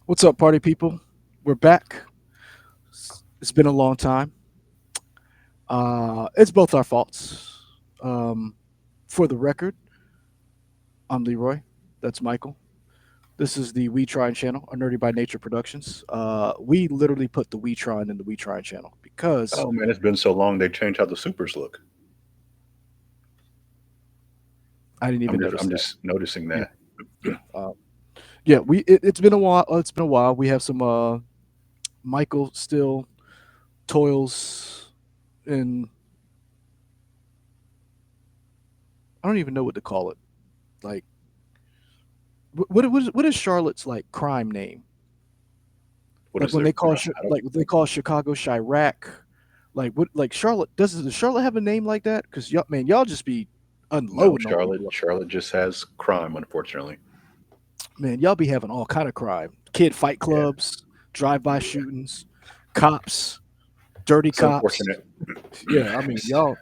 What's up, party people? We're back. It's been a long time. It's both our faults. Um, for the record, I'm Leroy. That's Michael. This is the We Trine channel, a Nerdy by Nature Productions. We literally put the We Trine in the We Trine channel because Oh man, it's been so long they changed how the supers look. I didn't even notice I'm that. just noticing Yeah, that. yeah, yeah. It's been a while. It's been a while. We have some. Michael still toils in. I don't even know what to call it. Like what is Charlotte's like crime name? What Like is when it? they call I don't. like when they call Chicago Chirac, like what like Charlotte does Charlotte have a name like that? Because y'all man, y'all just be No, unloading on Charlotte. people. Charlotte just has crime, unfortunately. Man, y'all be having all kind of crime. Kid fight Yeah, clubs, drive-by shootings, cops, dirty it's cops. unfortunate. Yeah, I mean y'all.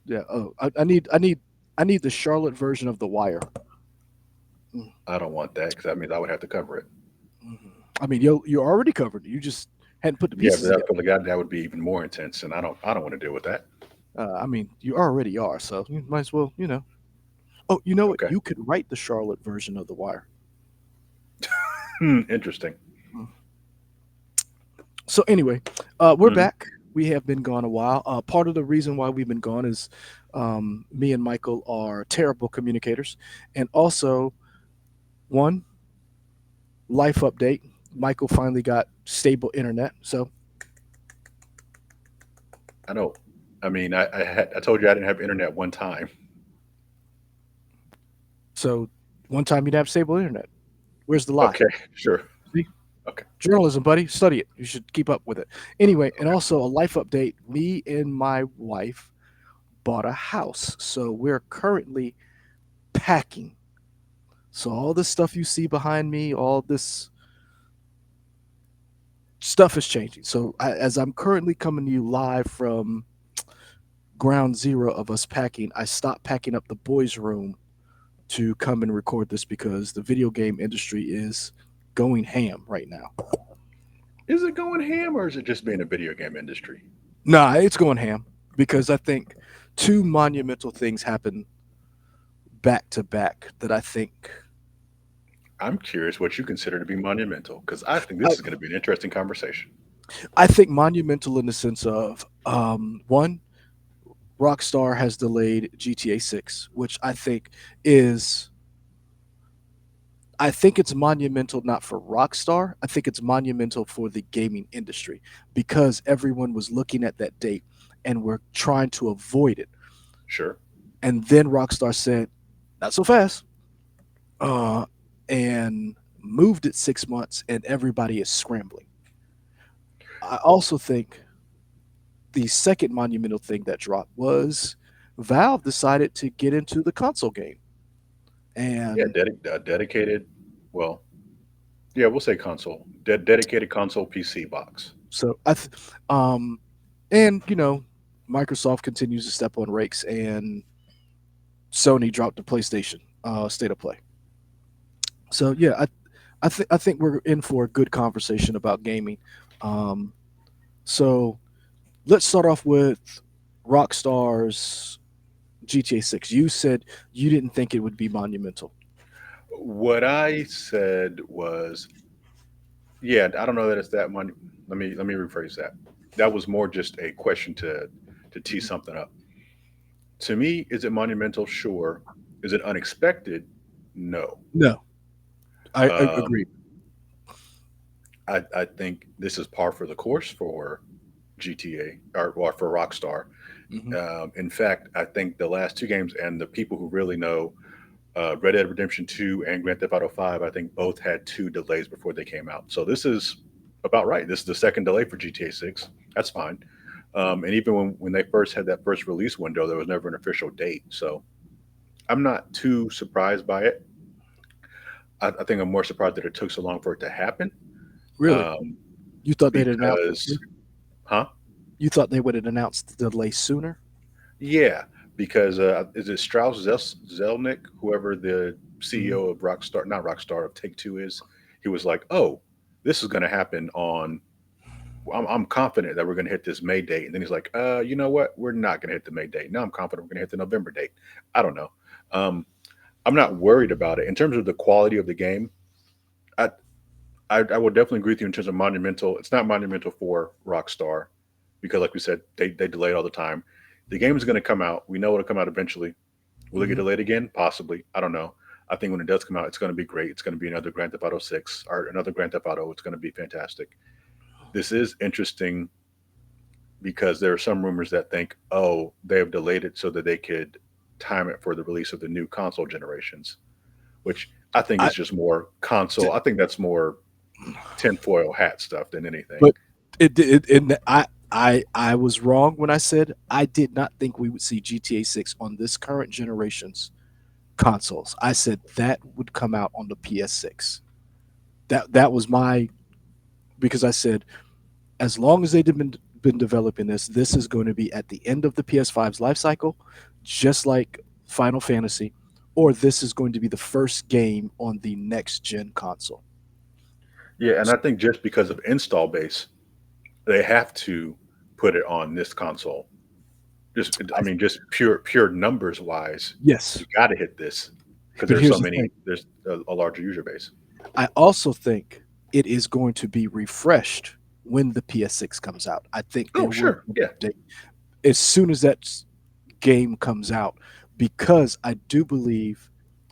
Yeah. Oh, I need the Charlotte version of The Wire. Mm, I don't want that because that means I would have to cover it. mhm. I mean, you're already covered. You just hadn't put the Yeah, pieces but I together. feel like that would be even more intense, and I don't want to deal with that. I mean, you already are. So you might as well, you know. Oh, you know what? Okay. You could write the Charlotte version of The Wire. Interesting. Mm. So anyway, we're Hmm. back. We have been gone a while. Part of the reason why we've been gone is me and Michael are terrible communicators, and also one life update. Michael finally got stable internet. I know. I mean, I told you I didn't have internet one time. So one time you'd have stable internet. Where's the lie? Okay, sure. See? Okay, Journalism, buddy. Study it. You should keep up with it. Anyway, and okay. also a life update. Me and my wife bought a house. So we're currently packing. So all this stuff you see behind me, all this stuff is changing. So as I'm currently coming to you live from ground zero of us packing, I stopped packing up the boys' room to come and record this because the video game industry is going ham right now. Is it going ham or is it just being a video game industry? Nah, it's going ham because I think two monumental things happen back to back that I think I'm curious what you consider to be monumental because I think I, this is going to be an interesting conversation. I think monumental in the sense of one, Rockstar has delayed GTA 6, which is I think it's monumental not for Rockstar. I think it's monumental for the gaming industry because everyone was looking at that date and were trying to avoid it. Sure. And then Rockstar said, "Not so fast," uh, and moved it 6 months, and everybody is scrambling. I also think the second monumental thing that dropped was Valve decided to get into the console game, Yeah, and dedicated. Well, yeah, we'll say console. Dedicated console PC box. so um, and Microsoft continues to step on rakes, and Sony dropped the PlayStation State of Play. So yeah, I think we're in for a good conversation about gaming. Um, so let's start off with Rockstar's GTA 6. You said you didn't think it would be monumental. What I said was, yeah, I don't know that it's that money. Let me rephrase that. That was more just a question to tee Mhm. something up. To me, is it monumental? Sure. Is it unexpected? No. No, I Um, agree. I think this is par for the course for GTA or for Rockstar. Hmm. In fact, I think the last two games and the people who really know Red Dead Redemption 2 and Grand Theft Auto 5, I think both had two delays before they came out. So this is about right. This is the second delay for GTA 6. That's fine. And even when they first had that first release window, there was never an official date. So I'm not too surprised by it. I think I'm more surprised that it took so long for it to happen. Really, Um, you thought they'd announced it because, sooner? huh? You thought they would have announced the delay sooner? Yeah, because is it Strauss Zelnick, whoever the Hmm. CEO of Rockstar, not Rockstar, of Take Two is? he was like, "Oh, this is going to happen on. I'm confident that we're going to hit this May date." And then he's like, you know what? We're not going to hit the May date. Now I'm confident we're going to hit the November date. I don't know. Um, I'm not worried about it in terms of the quality of the game. I, I will definitely agree with you in terms of monumental. It's not monumental for Rockstar because, like we said, they delay it all the time. The game is going to come out. We know it'll come out eventually. Will it get Mhm. delayed again? Possibly. I don't know. I think when it does come out, it's going to be great. It's going to be another Grand Theft Auto 6 or another Grand Theft Auto. It's going to be fantastic. This is interesting because there are some rumors that think, oh, they have delayed it so that they could time it for the release of the new console generations, which I think I is just more console. d- I think that's more tinfoil hat stuff than anything. but I was wrong when I said I did not think we would see GTA 6 on this current generation's consoles. I said that would come out on the PS6. That was my, because I said as long as they've been developing this, this is going to be at the end of the PS5's life cycle, just like Final Fantasy, or this is going to be the first game on the next gen console. Yeah, and I think just because of install base, they have to put it on this console. Just, I I, mean, just pure numbers wise, you yes, got to hit this because but there's so here's the many. thing. There's a larger user base. I also think it is going to be refreshed when the PS6 comes out. I think Oh, there will sure, be yeah, an update as soon as that game comes out, because I do believe,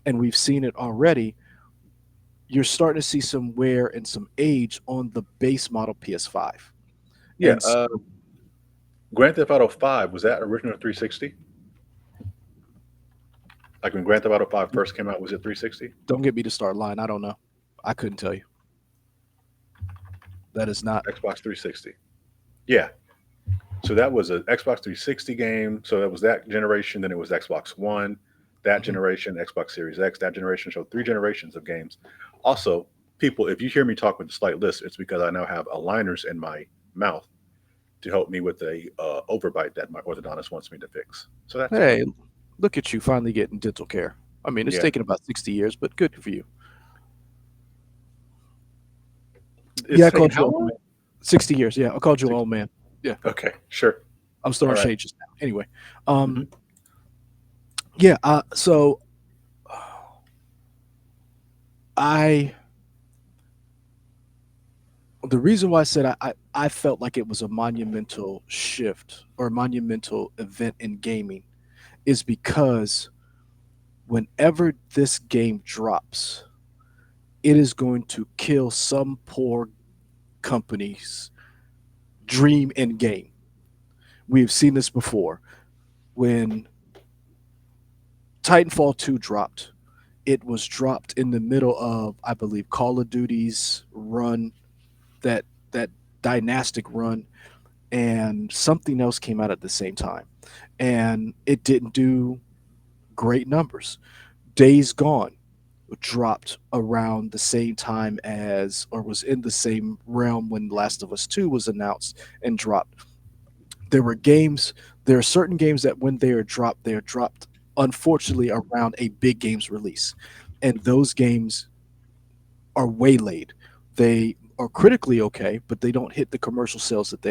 and we've seen it already, you're starting to see some wear and some age on the base model PS5. yeah. And so, Grand Theft Auto 5 was that original 360? Like when Grand Theft Auto 5 first came out, was it 360? don't get me to start lying. I don't know. I couldn't tell you. That is not. Xbox 360. Yeah. So that was an Xbox 360 game. So that was that generation. Then it was Xbox One, that Mhm. generation, Xbox Series X, that generation. So three generations of games. Also, people, if you hear me talk with a slight lisp, it's because I now have aligners in my mouth to help me with a overbite that my orthodontist wants me to fix. So that's fine. Hey, look at you finally getting dental care. I mean, it's Yeah. taken about 60 years, but good for you. Yeah, It's I taking called you how old long? man. 60 years. Yeah, I called you an Six. old man. Yeah, Okay, sure. I'm All throwing right. shade just now. Anyway, um, Mm-hmm. yeah. So I the reason why I said I felt like it was a monumental shift or a monumental event in gaming is because whenever this game drops, it is going to kill some poor company's dream in game. We've seen this before. When Titanfall 2 dropped, it was dropped in the middle of, I believe, Call of Duty's run, that that dynastic run, and something else came out at the same time. And it didn't do great numbers. Days Gone dropped around the same time as, or was in the same realm when Last of Us 2 was announced and dropped. There were games, there are certain games that when they are dropped unfortunately around a big game's release. And those games are waylaid. They are critically okay, but they don't hit the commercial sales that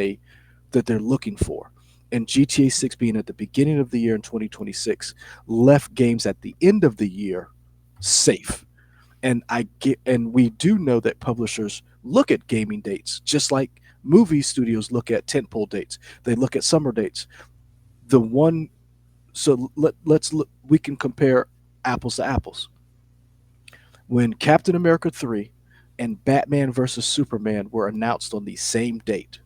they're looking for. And GTA 6 being at the beginning of the year in 2026 left games at the end of the year safe. And we do know that publishers look at gaming dates just like movie studios look at tentpole dates. They look at summer dates. The one so let's look, we can compare apples to apples. When Captain America 3 and Batman versus Superman were announced on the same date,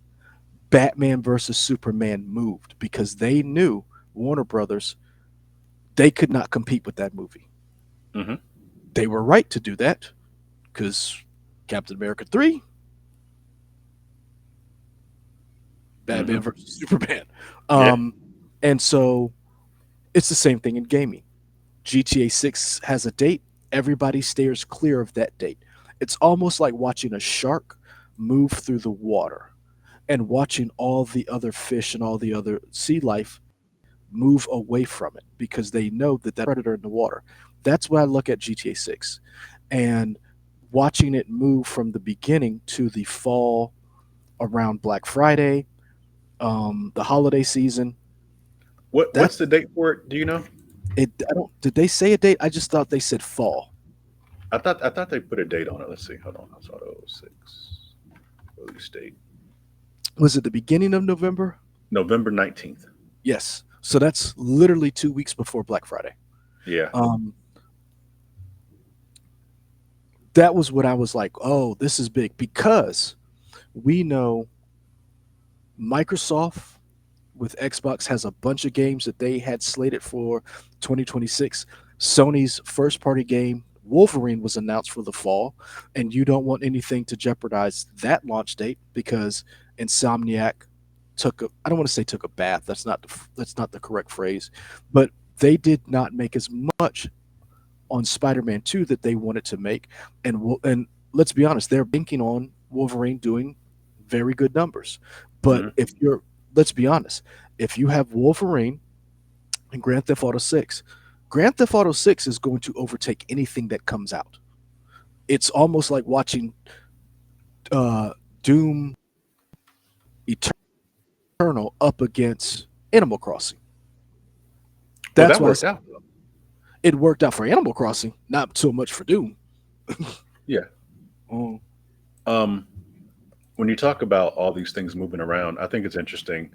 Batman versus Superman moved because they knew, Warner Brothers, they could not compete with that movie. Mm-hmm. They were right to do that because Captain America 3, Mm-hmm. Batman versus Superman. Yeah. Um, and so it's the same thing in gaming. GTA 6 has a date, everybody steers clear of that date. It's almost like watching a shark move through the water and watching all the other fish and all the other sea life move away from it because they know that that predator in the water. That's why I look at GTA 6. And watching it move from the beginning to the fall around Black Friday, the holiday season. That What's the date for it? Do you know? it. I don't. Did they say a date? I just thought they said fall. I thought they put a date on it. Let's see. Hold on. I saw the 06 release date. Was it the beginning of November? November 19th. Yes. So that's literally 2 weeks before Black Friday. Yeah. Um, that was when I was like, oh, this is big because we know Microsoft with Xbox has a bunch of games that they had slated for 2026. Sony's first party game, Wolverine, was announced for the fall, and you don't want anything to jeopardize that launch date because Insomniac took a, I don't want to say took a bath. That's not the correct phrase, but they did not make as much on Spider-Man 2 that they wanted to make, and let's be honest, they're banking on Wolverine doing very good numbers. But Hmm. if you're let's be honest, if you have Wolverine and Grand Theft Auto 6, Grand Theft Auto 6 is going to overtake anything that comes out. It's almost like watching uh, Doom Eternal up against Animal Crossing. Well, That's that why worked out. it worked out for Animal Crossing, not so much for Doom. Yeah. Oh, Um, when you talk about all these things moving around, I think it's interesting.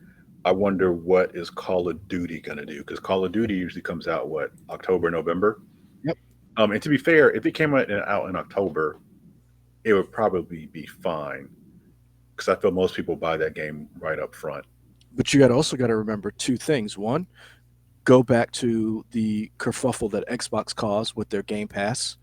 I wonder what is Call of Duty going to do because Call of Duty usually comes out what October, November. yep. And to be fair, if it came out in October, it would probably be fine because I feel most people buy that game right up front. But you also got to remember two things. One, go back to the kerfuffle that Xbox caused with their Game Pass.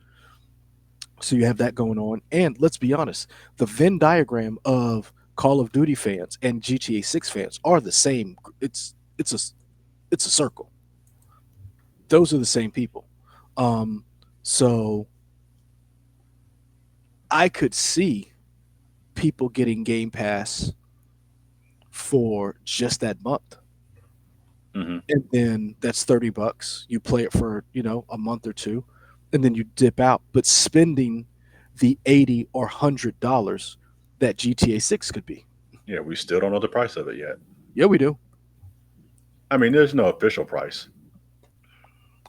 So you have that going on. And let's be honest, the Venn diagram of Call of Duty fans and GTA 6 fans are the same. It's a circle. Those are the same people. Um, so I could see people getting Game Pass for just that month. Hmm. And then that's $30. You play it for, a month or two, and then you dip out. But spending the 80 or $100 that GTA 6 could be. Yeah, we still don't know the price of it yet. Yeah, we do. I mean, there's no official price.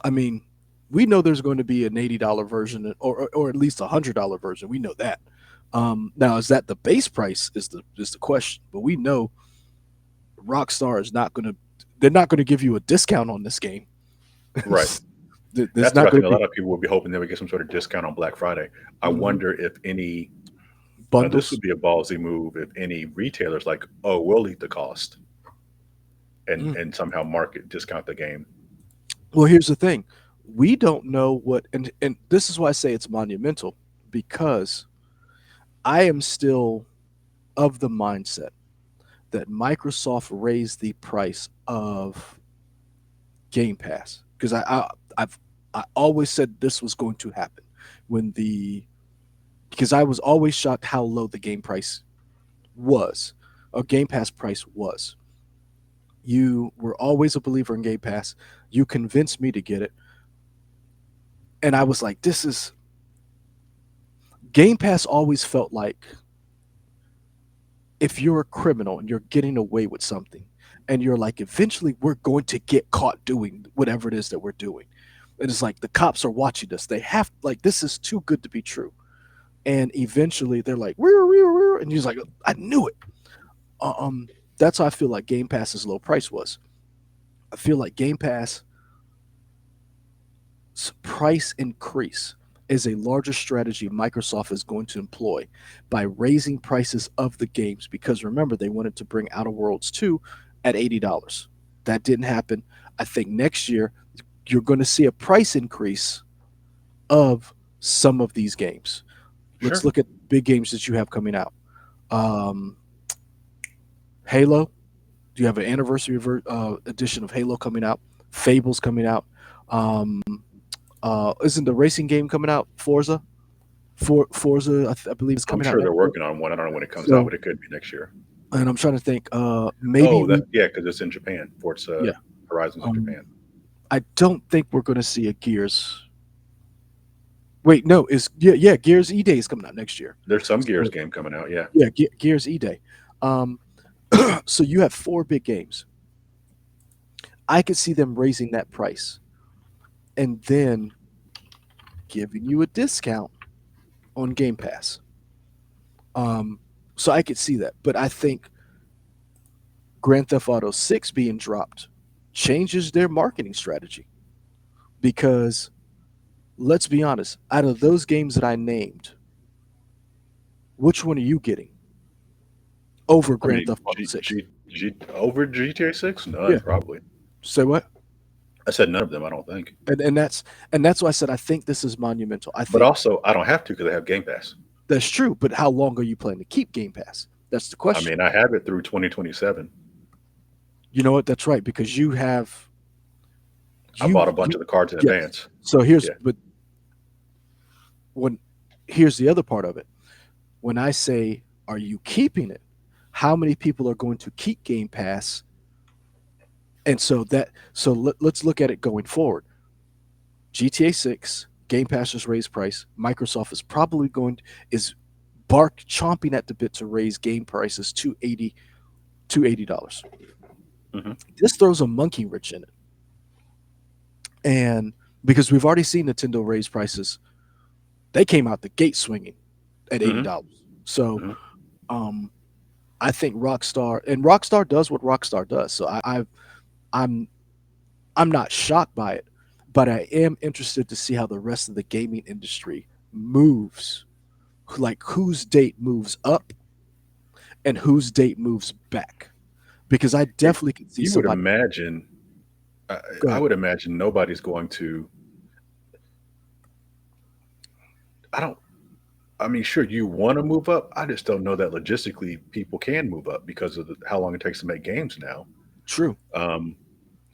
I mean, we know there's going to be an $80 version or at least $100 version. We know that. Now, is that the base price is the question? But we know Rockstar is not going to. They're not going to give you a discount on this game. Right. There's That's what not I going think to a be lot of people would be hoping they would get some sort of discount on Black Friday. I mhm, wonder if any, now this bundles. would be a ballsy move if any retailers like, oh, we'll eat the cost Mm. and somehow market discount the game. Well, here's the thing. We don't know what, and this is why I say it's monumental because I am still of the mindset that Microsoft raised the price of Game Pass because I've I always said this was going to happen when the because I was always shocked how low the game price was, or Game Pass price was. You were always a believer in Game Pass. You convinced me to get it, and I was like, this is Game Pass always felt like if you're a criminal and you're getting away with something and you're like eventually we're going to get caught doing whatever it is that we're doing, and it's like the cops are watching us, they have like this is too good to be true, and eventually they're like and he's like I knew it. um that's how I feel like Game Pass's low price was. I feel like Game Pass price increase is a larger strategy Microsoft is going to employ by raising prices of the games because remember they wanted to bring Outer Worlds 2 at $80. That didn't happen. I think next year you're going to see a price increase of some of these games. Let's Sure. look at big games that you have coming out. Um, Halo, do you have an anniversary edition of Halo coming out? Fable's coming out. Um, isn't the racing game coming out? Forza, I believe is I'm coming out sure they're next year. working on one. I don't know when it comes out, So, but it could be next year. and I'm trying to think. Maybe Oh, we, yeah, because it's in Japan. Forza yeah. Horizons in Um, Japan. I don't think we're going to see a Gears Wait, no, is yeah, Gears E Day is coming out next year. There's some Gears So game coming out. Yeah. yeah, Gears E Day. Um, so you have four big games. I could see them raising that price and then giving you a discount on Game Pass. Um, so I could see that, but I think Grand Theft Auto 6 being dropped changes their marketing strategy because let's be honest, out of those games that I named, which one are you getting over I Grand mean, Theft Auto 6? over GTA 6? Yeah. None, probably. Say what? I said none of them, I don't think. And that's why I said I think this is monumental. I But think also, I don't have to because I have Game Pass. that's true, but how long are you planning to keep Game Pass? That's the I question. mean, I have it through 2027. You know what? That's right because you have I bought a you bunch of the cards in yes. advance. So here's Yeah. but when here's the other part of it. When I say are you keeping it? How many people are going to keep Game Pass? And let's look at it going forward. GTA 6, Game Pass just raised price. Microsoft is probably going is bark chomping at the bit to raise game prices to $80. Hmm. This throws a monkey wrench in it. And because we've already seen Nintendo raise prices, they came out the gate swinging at Hmm. $80. So Hmm. um, I think Rockstar does what Rockstar does. So I'm I'm not shocked by it, but I am interested to see how the rest of the gaming industry moves. Like whose date moves up and whose date moves back. Because I It, definitely can see you would somebody. imagine, I, Go I ahead. would imagine nobody's going to, I don't, I mean, sure, you want to move up. I just don't know that logistically people can move up because of how long it takes to make games now. True. Um,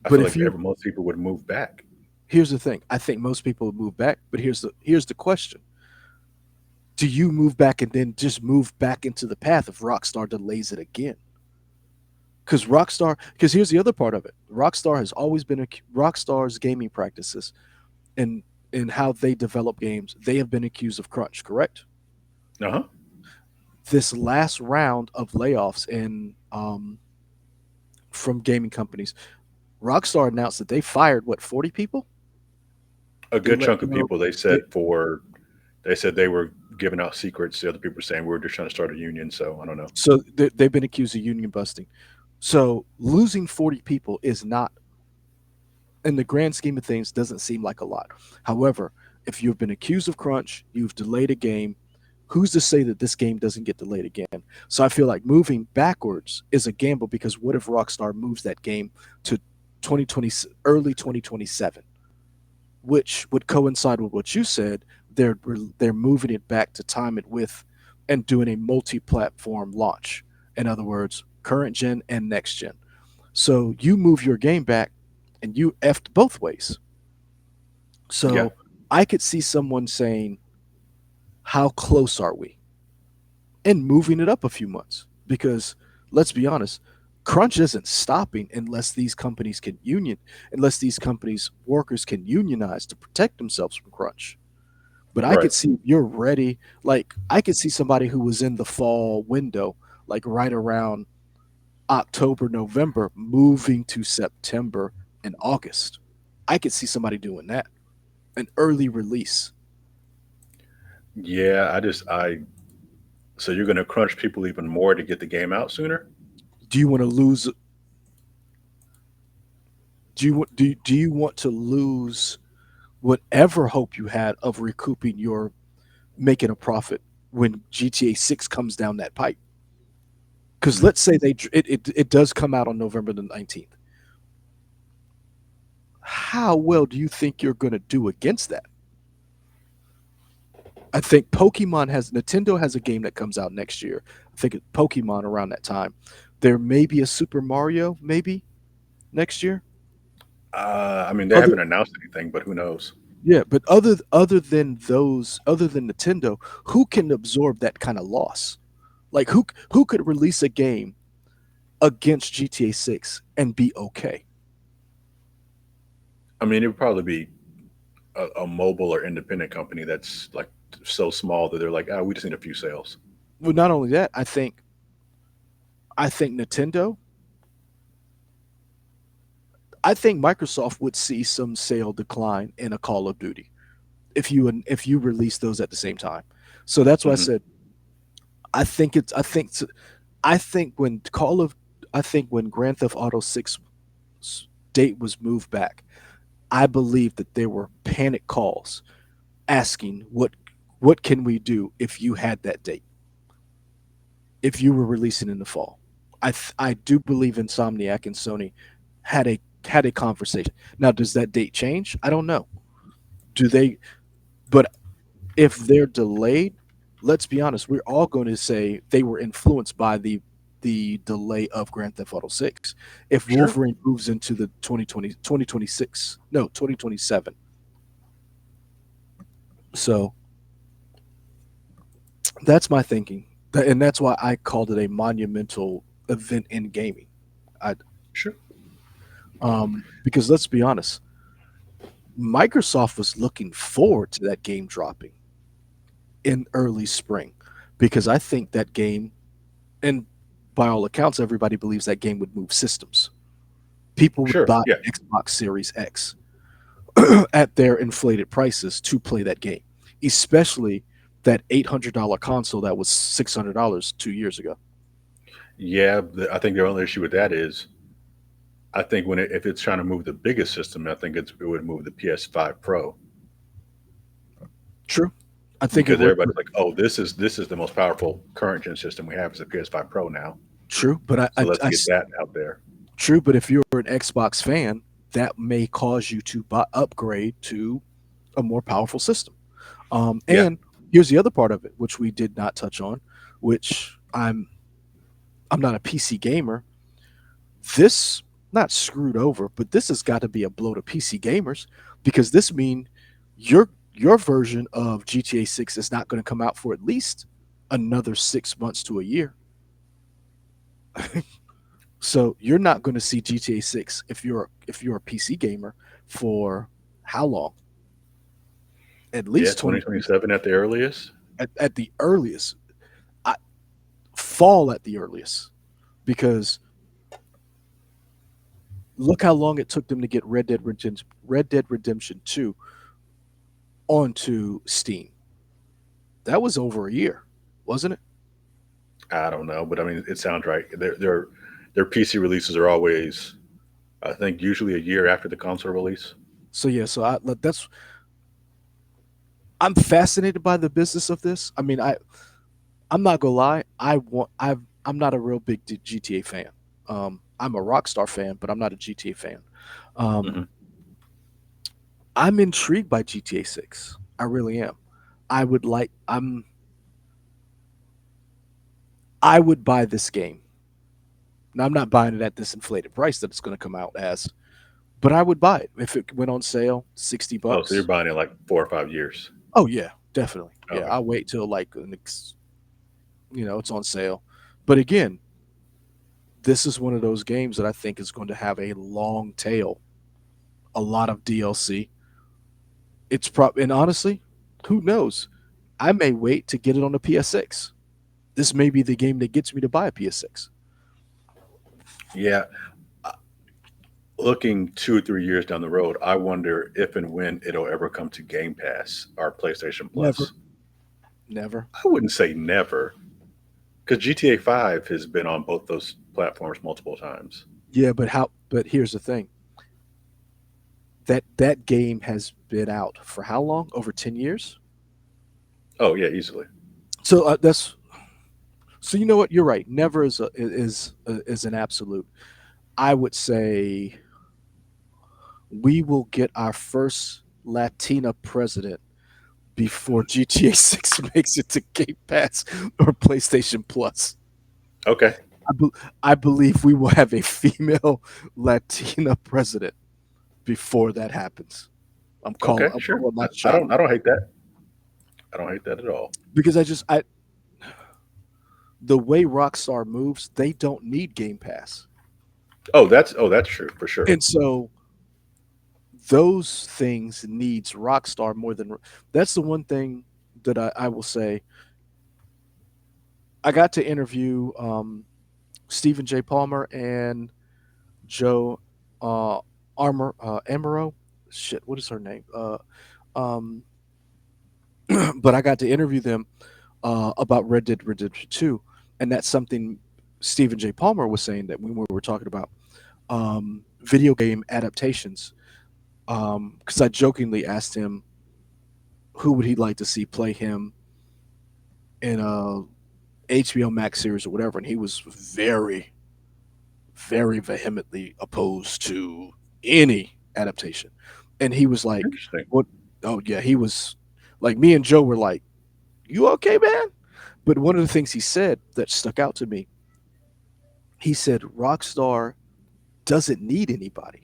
I But feel if like you most people would move back. here's the thing. I think most people would move back, but here's the question. Do you move back and then just move back into the path if Rockstar delays it again? Because here's the other part of it. Rockstar has always been Rockstar's gaming practices and how they develop games. They have been accused of crunch, correct? Uh huh. This last round of layoffs in from gaming companies, Rockstar announced that they fired what 40 people. A They good let chunk of go. people They, they said they were giving out secrets. The other people were saying we were just trying to start a union. So I don't know. so they've been accused of union busting. So losing 40 people is not, in the grand scheme of things, doesn't seem like a lot. However, if you've been accused of crunch, you've delayed a game, who's to say that this game doesn't get delayed again? So I feel like moving backwards is a gamble because what if Rockstar moves that game to 2020, early 2027, which would coincide with what you said. They're moving it back to time it with and doing a multi-platform launch. In other words, current gen and next gen. So you move your game back and you effed both ways. Yeah. So I could see someone saying, how close are we? And moving it up a few months. Because let's be honest, crunch isn't stopping unless these companies workers can unionize to protect themselves from crunch. But I Right. could see if you're ready, like I could see somebody who was in the fall window, like right around October, November, moving to September and August. I could see somebody doing that, an early release. Yeah. So you're going to crunch people even more to get the game out sooner? Do you want to lose? Do you want to lose whatever hope you had of recouping your making a profit when GTA 6 comes down that pipe? Because Mm. let's say it does come out on November the 19th. How well do you think you're going to do against that? I think Nintendo has a game that comes out next year. I think Pokemon around that time. There may be a Super Mario maybe next year. I mean, they Other haven't announced anything, but who knows? Yeah, but other than Nintendo, who can absorb that kind of loss? Like who could release a game against GTA 6 and be okay? I mean, it would probably be a mobile or independent company that's like so small that they're like, we just need a few sales. Well, not only that, I think Nintendo, I think Microsoft would see some sale decline in a Call of Duty if you release those at the same time. So that's why I Hmm. said I think when I think when Grand Theft Auto 6 date was moved back, I believe that there were panic calls asking what can we do if you had that date, if you were releasing in the fall. I do believe Insomniac and Sony had a conversation. Now, does that date change? I don't know. Do they? But if they're delayed, let's be honest, we're all going to say they were influenced by the delay of Grand Theft Auto 6. If Sure. Wolverine moves into the 2026, no, 2027. So that's my thinking. And that's why I called it a monumental event in gaming. I Sure. Because let's be honest, Microsoft was looking forward to that game dropping in early spring because I think that game, and by all accounts, everybody believes that game would move systems. People would Sure. buy Yeah. Xbox Series X at their inflated prices to play that game, especially that $800 console that was $600 2 years ago. Yeah. I think the only issue with that is I think if it's trying to move the biggest system, I think it would move the PS5 Pro True. I think it because would. everybody's like, oh, this is the most powerful current gen system we have is the PS5 Pro now. True, but So let's get that out there. true, but if you're an Xbox fan, that may cause you to upgrade to a more powerful system. Yeah. And here's the other part of it, which we did not touch on, which I'm not a PC gamer. This not screwed over, but this has got to be a blow to PC gamers because this means your version of GTA 6 is not going to come out for at least another 6 months to a year. So you're not going to see GTA 6 if you're a PC gamer for how long? At Yeah. least 2020 2027 at the earliest. at the earliest. I, fall at the earliest because look how long it took them to get Red Dead Redemption 2 onto Steam. That was over a year, wasn't it? I don't know, but I mean, it sounds right. Their PC releases are always, I think, usually a year after the console release. So yeah, so that's I'm fascinated by the business of this. I mean, I'm not gonna lie. I'm not a real big GTA fan. I'm a Rockstar fan, but I'm not a GTA fan. Um, Hmm. I'm intrigued by GTA 6. I really am. I would like. I would buy this game. Now I'm not buying it at this inflated price that it's going to come out as, but I would buy it if it went on sale, 60 Oh, so you're bucks. buying it like 4 or 5 years. Oh yeah, definitely. Yeah, Okay. I'll wait till like it's on sale. But again, this is one of those games that I think is going to have a long tail, a lot of DLC. And honestly, who knows? I may wait to get it on the PS6. This may be the game that gets me to buy a PS6. Yeah. uh, Looking 2 or 3 years down the road, I wonder if and when it'll ever come to Game Pass or PlayStation Never, Plus. never. I wouldn't say never, because GTA 5 has been on both those platforms multiple times. Yeah, but how? But here's the thing: that game has been out for how long? Over 10 years. Oh, yeah, easily. So that's so you know what? You're right. Never is an absolute. I would say we will get our first Latina president before GTA 6 makes it to Game Pass or PlayStation Plus. Okay. I, be- I believe we will have a female Latina president before that happens. Okay, I'm sure. calling my I shot don't I don't hate that. I don't hate that at all. because I the way Rockstar moves, they don't need Game Pass, Oh, that's true for sure. and so those things needs Rockstar more than. That's the one thing that I will say. I got to interview Stephen J. Palmer and Joe Amaro. Shit, what is her name? Um, but I got to interview them about Red Dead Redemption 2, and that's something Stephen J. Palmer was saying that when we were talking about video game adaptations. Because I jokingly asked him who would he like to see play him in a HBO Max series or whatever, and he was very, very vehemently opposed to any adaptation. And he was like, Interesting. "What? Oh yeah." He was like, me and Joe were like, "You okay, man?" But one of the things he said that stuck out to me, he said, "Rockstar doesn't need anybody.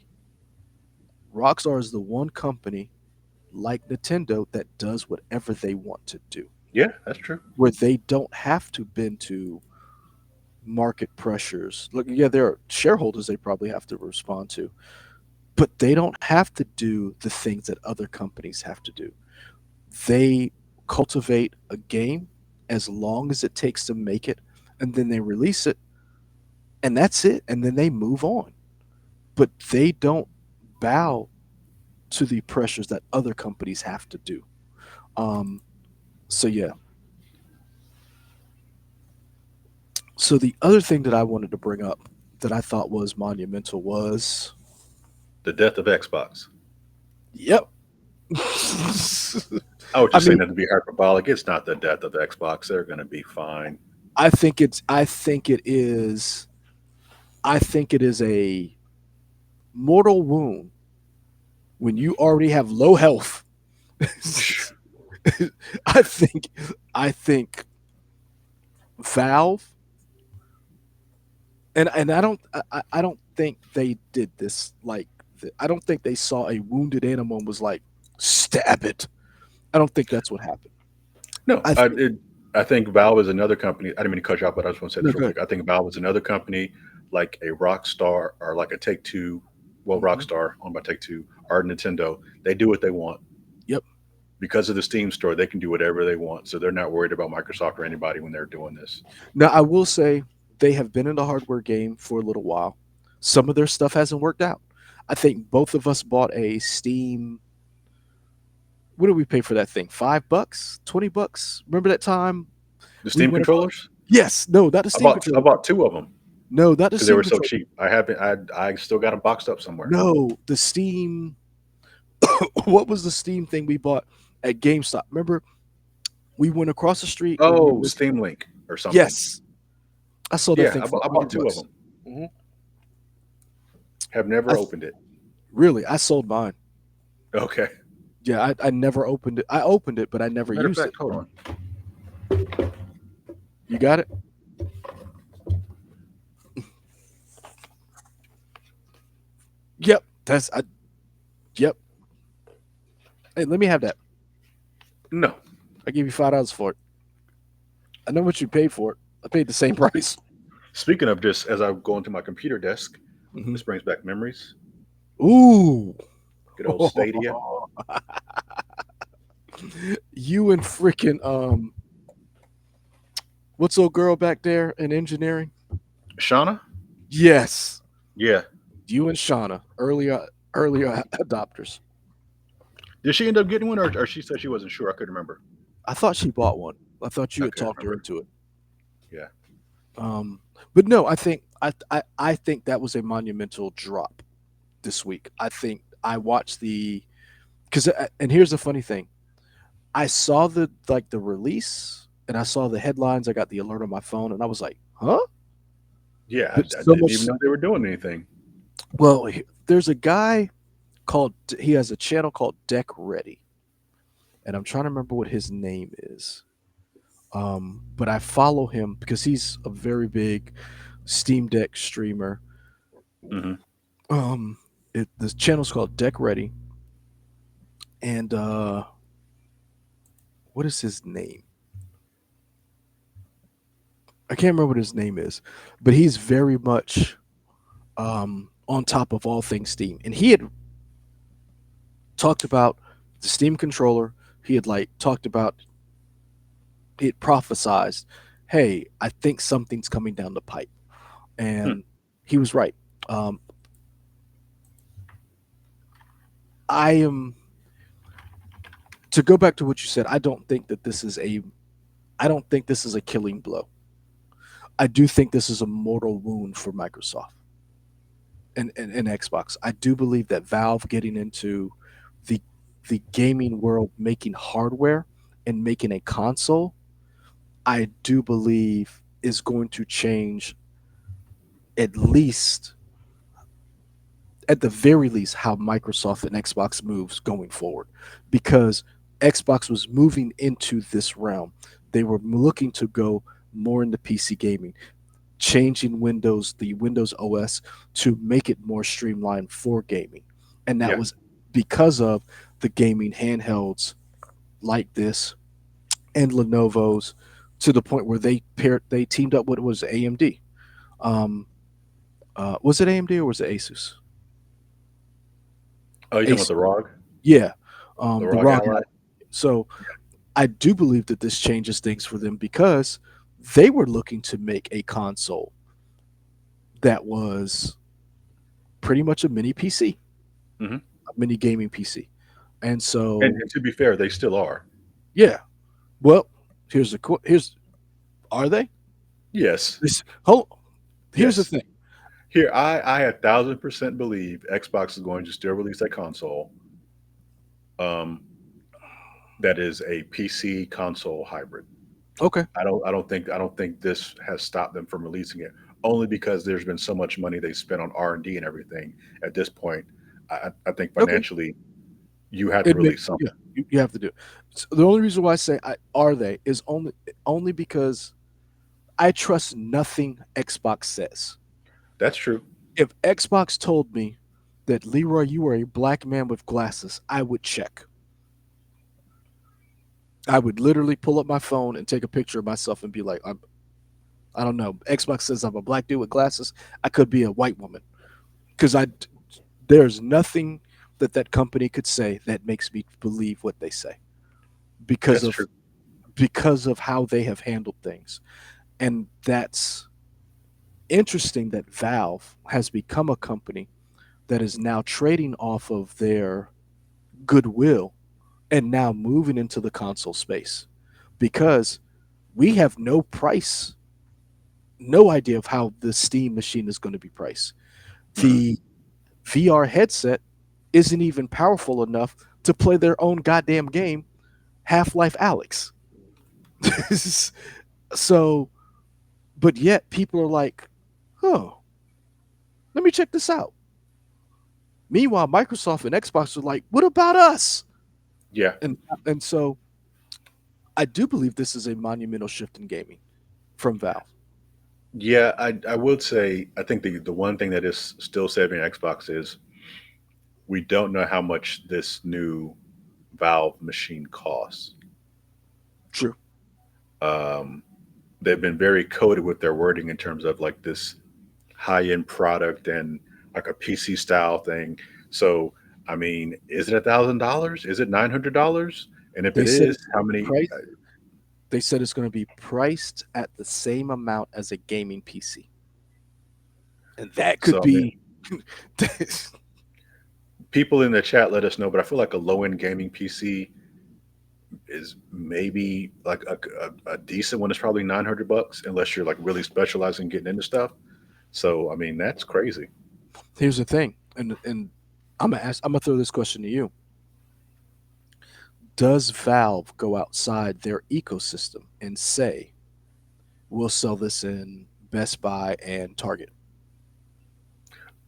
Rockstar is the one company like Nintendo that does whatever they want to do, Yeah, that's true. where they don't have to bend to market pressures. Look, yeah, there are shareholders they probably have to respond to, but they don't have to do the things that other companies have to do. They cultivate a game as long as it takes to make it, and then they release it, and that's it, and then they move on. But they don't bow to the pressures that other companies have to do. Um, so yeah. So the other thing that I wanted to bring up that I thought was monumental was, The death of Xbox. yep. I was I just saying mean, that to be hyperbolic. It's not the death of Xbox. They're going to be fine. I think it is a mortal wound when you already have low health. I think I think Valve, and I don't think they did this like I don't think they saw a wounded animal and was like, stab it. I don't think that's what happened. No, I think I think Valve is another company. I didn't mean to cut you off, but I just want to say no this real good. quick. I think Valve is another company like a Rockstar or like a Take Two, well, Hmm. Rockstar owned by Take Two or Nintendo. They do what they want Yep. because of the Steam store. They can do whatever they want, so they're not worried about Microsoft or anybody when they're doing this. Now I will say they have been in the hardware game for a little while. Some of their stuff hasn't worked out. I think both of us bought a Steam. What did we pay for that thing? $5, $20. Remember that time The we Steam went across? controllers, Yes, no, not the Steam I controller. bought two of them No, not the because they Steam were so controller. cheap. I haven't. I still got them boxed up somewhere. No, the Steam. What was the Steam thing we bought at GameStop? Remember, we went across the street when we Oh, were. Steam Link or something. Yes, I sold that Yeah, thing for I a hundred bought two of bucks. them. Mhm. Have I never opened it. really, I sold mine. Okay. Yeah, I never opened it. I opened it, but I never Matter of used it. fact, hold on. You got it? Yep. That's I. Yep. Hey, let me have that. No. I give you $5 for it. I know what you paid for it. I paid the same price. Speaking of just as I go into my computer desk, Hmm. this brings back memories. Ooh. Good old Stadia. You and freaking what's old girl back there in engineering? Shauna? Yes, Yeah. you and Shauna, earlier adopters. Did she end up getting one or she said she wasn't sure? I couldn't remember. I thought she bought one. I thought you I had couldn't talked her remember. into it. Yeah. Um, but no, I think that was a monumental drop this week. I think I watched the because and here's the funny thing. I saw the release and I saw the headlines. I got the alert on my phone and I was like, huh? Yeah. But I so didn't even much. know they were doing anything. Well, there's a guy called. He has a channel called Deck Ready, and I'm trying to remember what his name is. But I follow him because he's a very big Steam Deck streamer. Hmm. Um, the channel's called Deck Ready, and what is his name? I can't remember what his name is, but he's very much on top of all things Steam, and talked about the Steam controller. He had like talked about, he had prophesized, hey, I think something's coming down the pipe. Hmm. And he was right. Um, I am, to go back to what you said, I don't think this is a killing blow. I do think this is a mortal wound for Microsoft and Xbox. I do believe that Valve getting into the the gaming world, making hardware and making a console, I do believe is going to change, at least, at the very least, how Microsoft and Xbox moves going forward, because Xbox was moving into this realm. They were looking to go more into PC gaming, changing the Windows OS to make it more streamlined for gaming. And that Yeah. was because of the gaming handhelds like this and Lenovo's, to the point where they teamed up with, was AMD. Um, was it AMD or was it Asus? Oh, you talking about Asus, the ROG, yeah. the The ROG ROG Ally? Ally. So I do believe that this changes things for them, because they were looking to make a console that was pretty much a mini PC, Hmm. a mini gaming PC. And And, so, and to be fair, they still are. yeah. Well, here's, are they? Yes. Hold. Here's the Yes. thing. Here, I 1,000% believe Xbox is going to still release a console um, that is a PC console hybrid. Okay. I don't think this has stopped them from releasing it, only because there's been so much money they spent on R&D and everything. At this point, I think Okay. financially you have to It release yeah, something. you have to do it. So the only reason why I say are they is only because I trust nothing Xbox says. That's true. If Xbox told me that, Leroy, you are a black man with glasses, I would check. I would literally pull up my phone and take a picture of myself and be like, I don't know. Xbox says I'm a black dude with glasses. I could be a white woman, because there's nothing that company could say that makes me believe what they say, because That's of true. how they have handled things. And that's interesting that Valve has become a company that is now trading off of their goodwill and now moving into the console space, because we have no idea of how the Steam machine is going to be priced. Hmm. The VR headset isn't even powerful enough to play their own goddamn game, Half Life Alex. So, but yet people are like, oh, let me check this out. Meanwhile, Microsoft and Xbox are like, what about us? Yeah. And so I do believe this is a monumental shift in gaming from Valve. Yeah, I would say I think the one thing that is still saving Xbox is we don't know how much this new Valve machine costs. True. Um, they've been very coded with their wording in terms of like this high end product and like a PC style thing. So, I mean, is it $1,000? Is it $900? And if They it said is, it's how many? price. They said it's going to be priced at the same amount as a gaming PC, and that could So, I mean, be. people in the chat let us know, but I feel like a low end gaming PC is maybe like a decent one is probably $900 unless you're like really specializing getting into stuff. So, I mean, that's crazy. Here's the thing, and I'm gonna throw this question to you. Does Valve go outside their ecosystem and say, we'll sell this in Best Buy and Target?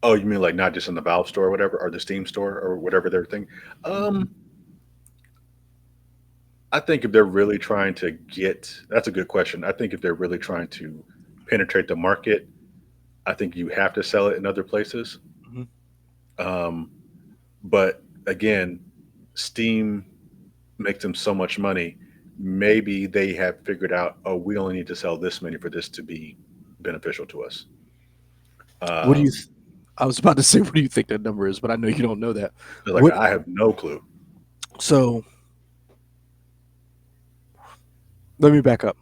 Oh, you mean like not just in the Valve store or whatever, or the Steam store or whatever their thing? Mhm. Um, I think if they're really trying to get, that's a good question. I think if they're really trying to penetrate the market, I think you have to sell it in other places. Mhm. Um, but again, Steam makes them so much money. Maybe they have figured out, oh, we only need to sell this many for this to be beneficial to us. What do you Um, I was about to say, what do you think that number is? But I know you don't know that. It's like What? I have no clue. So let me back up.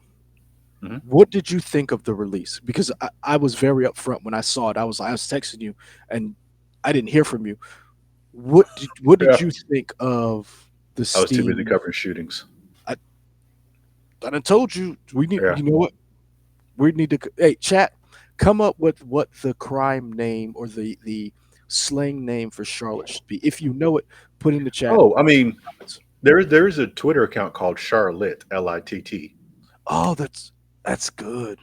Hmm. What did you think of the release? Because I was very upfront when I saw it. I was texting you, and I didn't hear from you. What did Yeah, you think of the I was too busy Steam? covering shootings. I I done told you we need. Yeah. You know what? We need to. Hey, chat. Come up with what the crime name or the slang name for Charlotte should be. If you know it, put in the chat. Oh, I mean, there is a Twitter account called Charlotte Litt, Oh, that's good.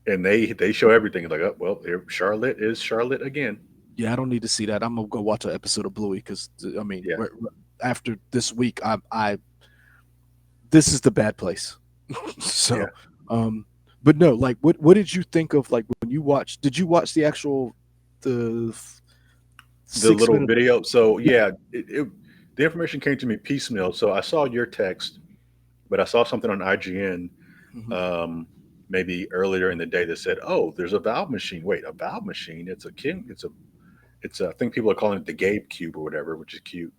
and they show everything. Like, oh well, here Charlotte is Charlotte again. Yeah, I don't need to see that. I'm gonna go watch an episode of Bluey because I mean, Yeah, after this week, I this is the bad place. yeah. So, um, but no, like, what did you think of like when you watched? Did you watch the actual the The six little minute? video. So yeah, the information came to me piecemeal. So I saw your text, but I saw something on IGN Mhm. um, maybe earlier in the day that said, "Oh, there's a Valve machine. Wait, a Valve machine? It's a king. I think people are calling it the Gabe Cube or whatever, which is cute."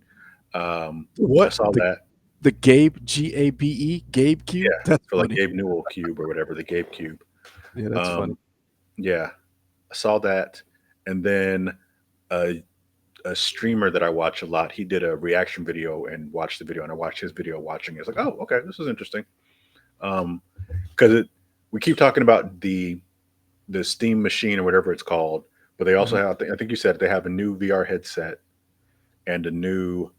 I What saw that. the Gabe Gabe Gabe Cube? Yeah, That's for like funny. Gabe Newell Cube or whatever, the Gabe Cube. Yeah, that's funny. Um, yeah, I saw that, and then a, a streamer that I watch a lot, he did a reaction video and watched the video, and I watched his video watching it. It's like, oh, okay, this is interesting. Because we keep talking about the Steam machine or whatever it's called, but they also Mhm. have, I think you said they have a new VR headset and a new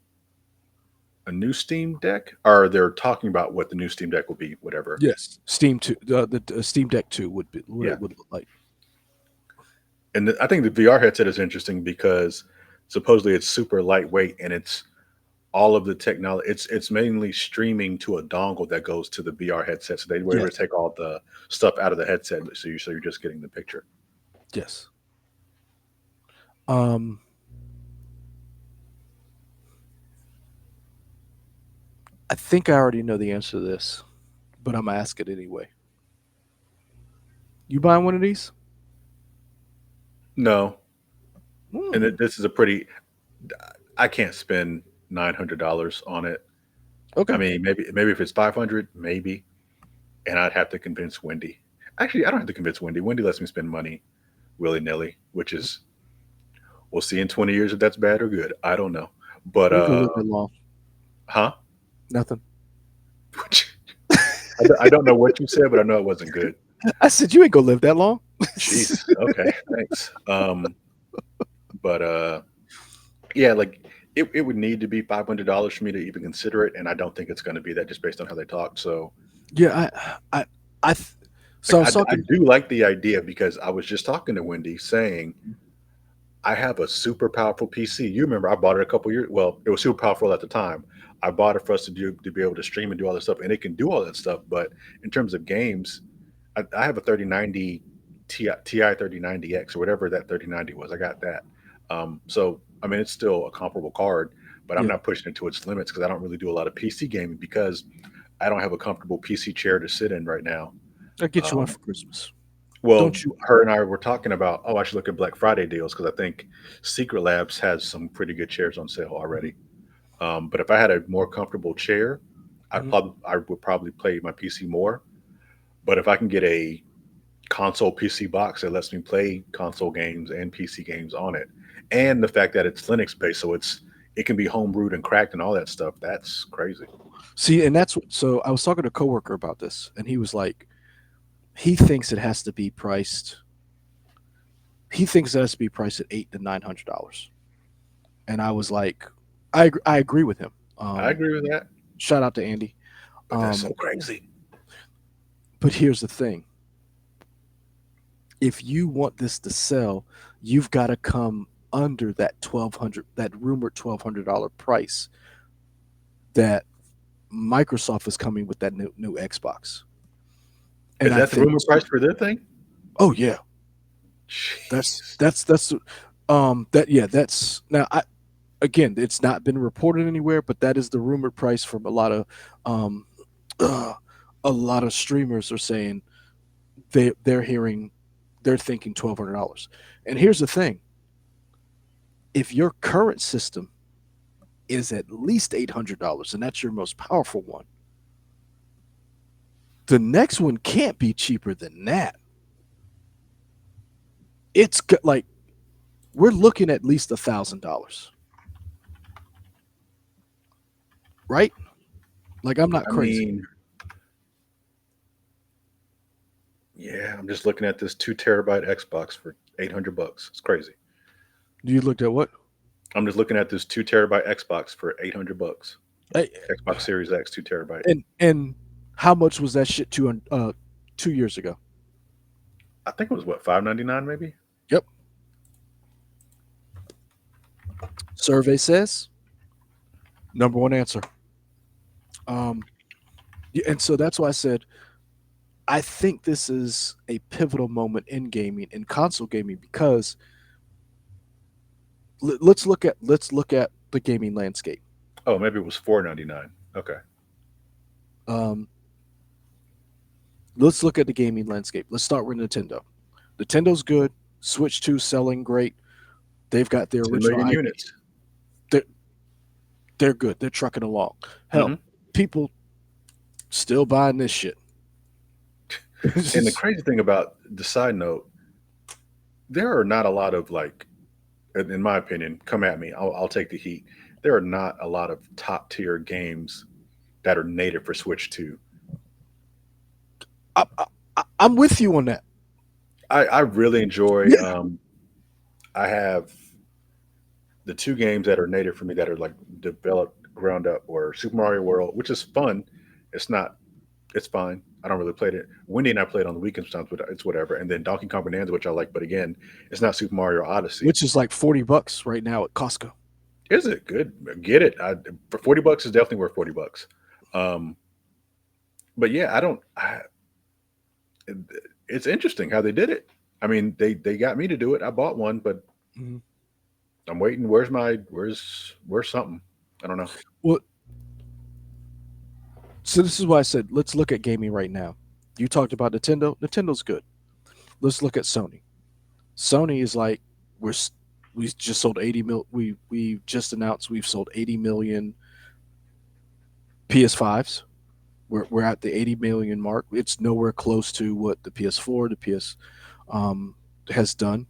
Steam Deck, or they're talking about what the new Steam Deck will be, whatever. Yes, Steam two, the Steam Deck two would be what Yeah, it would look like. and I think the VR headset is interesting because supposedly it's super lightweight and it's all of the technology. It's mainly streaming to a dongle that goes to the VR headset, so they were able to Yes, take all the stuff out of the headset, so you're just getting the picture. yes. Um, I think I already know the answer to this, but I'm gonna ask it anyway. You buying one of these? No, and Hmm. this is a pretty. I can't spend $900 on it. I Okay. mean, maybe if it's 500, maybe, and I'd have to convince Wendy. Actually, I don't have to convince Wendy. Wendy lets me spend money willy nilly, which is we'll see in 20 years if that's bad or good. I don't know, but You ain't gonna live that long. huh? Nothing. I don't know what you said, but I know it wasn't good. I said you ain't gonna live that long. Jeez. Okay. Thanks. But yeah, like it would need to be $500 for me to even consider it, and I don't think it's going to be that just based on how they talk. So Yeah, I. So like, I was I talking. do like the idea because I was just talking to Wendy saying I have a super powerful PC. You remember I bought it a couple years. Well, it was super powerful at the time. I bought it for us to be able to stream and do all this stuff, and it can do all that stuff. But in terms of games, I have a 3090 Ti 3090X or whatever that 3090 was. I got that. So I mean, it's still a comparable card, but I'm Yeah, not pushing it to its limits because I don't really do a lot of PC gaming because I don't have a comfortable PC chair to sit in right now. I'll get you one Um, for Christmas. well, Don't you? her and I were talking about, oh, I should look at Black Friday deals because I think Secret Labs has some pretty good chairs on sale Mhm, already. But if I had a more comfortable chair, mhm. I would probably play my PC more. But if I can get a console PC box that lets me play console games and PC games on it, and the fact that it's Linux based, so it can be homebrewed and cracked and all that stuff, that's crazy. See, and that's what. So I was talking to a coworker about this, and he was like, he thinks it has to be priced. He thinks it has to be priced at $800 to $900, and I was like, I agree with him. I agree with that, Shout out to Andy. but that's Um, so crazy. but here's the thing: if you want this to sell, you've got to come under that 1,200, that rumored $1,200 price that Microsoft is coming with that new Xbox. And Is I that the think, rumor price for their thing? oh yeah, that's Jeez. that's that's that yeah, that's now I again, it's not been reported anywhere, but that is the rumored price from um uh, a lot of streamers are saying they're hearing they're thinking $1,200. And here's the thing. If your current system is at least $800 and that's your most powerful one, the next one can't be cheaper than that. Like we're looking at least $1,000, right? Like I'm not I crazy. mean, yeah, I'm just looking at this 2 terabyte Xbox for $800. It's crazy. You looked at what? I'm just looking at this 2 terabyte Xbox for $800. Hey, Xbox Series X 2 terabyte. and how much was that shit 2 years ago? I think it was what, 599 maybe. Yep. Survey says number one answer. Um, yeah, and so that's why I said I think this is a pivotal moment in gaming, in console gaming, because let's look at the gaming landscape. Oh, maybe it was 499. Okay. Um, let's look at the gaming landscape. Let's start with Nintendo. Nintendo's good. Switch 2 selling great. They've got their 2 original million IP. units. They're, they're good. They're trucking along. Hell, Hmm. people still buying this shit. And the crazy thing about the side note, there are not a lot of like, in my opinion, come at me. I'll take the heat. There are not a lot of top tier games that are native for Switch 2. I, I'm with you on that. I really enjoy. Yeah. I have the two games that are native for me that are like developed ground up, or Super Mario World, which is fun. It's not. It's fine. I don't really play it. Wendy and I play it on the weekends sometimes, but it's whatever. And then Donkey Kong Bonanza, which I like, but again, it's not Super Mario Odyssey. Which is like $40 right now at Costco. Is it good? Get it. For $40 is definitely worth $40. Um, but yeah, I don't. It's interesting how they did it. I mean, they got me to do it. I bought one, but Mhm. I'm waiting. Where's something? I don't know. Well, so this is why I said let's look at gaming right now. You talked about Nintendo. Nintendo's good. Let's look at Sony. Sony is like we're s- we just sold 80 mil. We just announced we've sold 80 million PS5s. We're at the 80 million mark. It's nowhere close to what the PS4, the PS um, has done,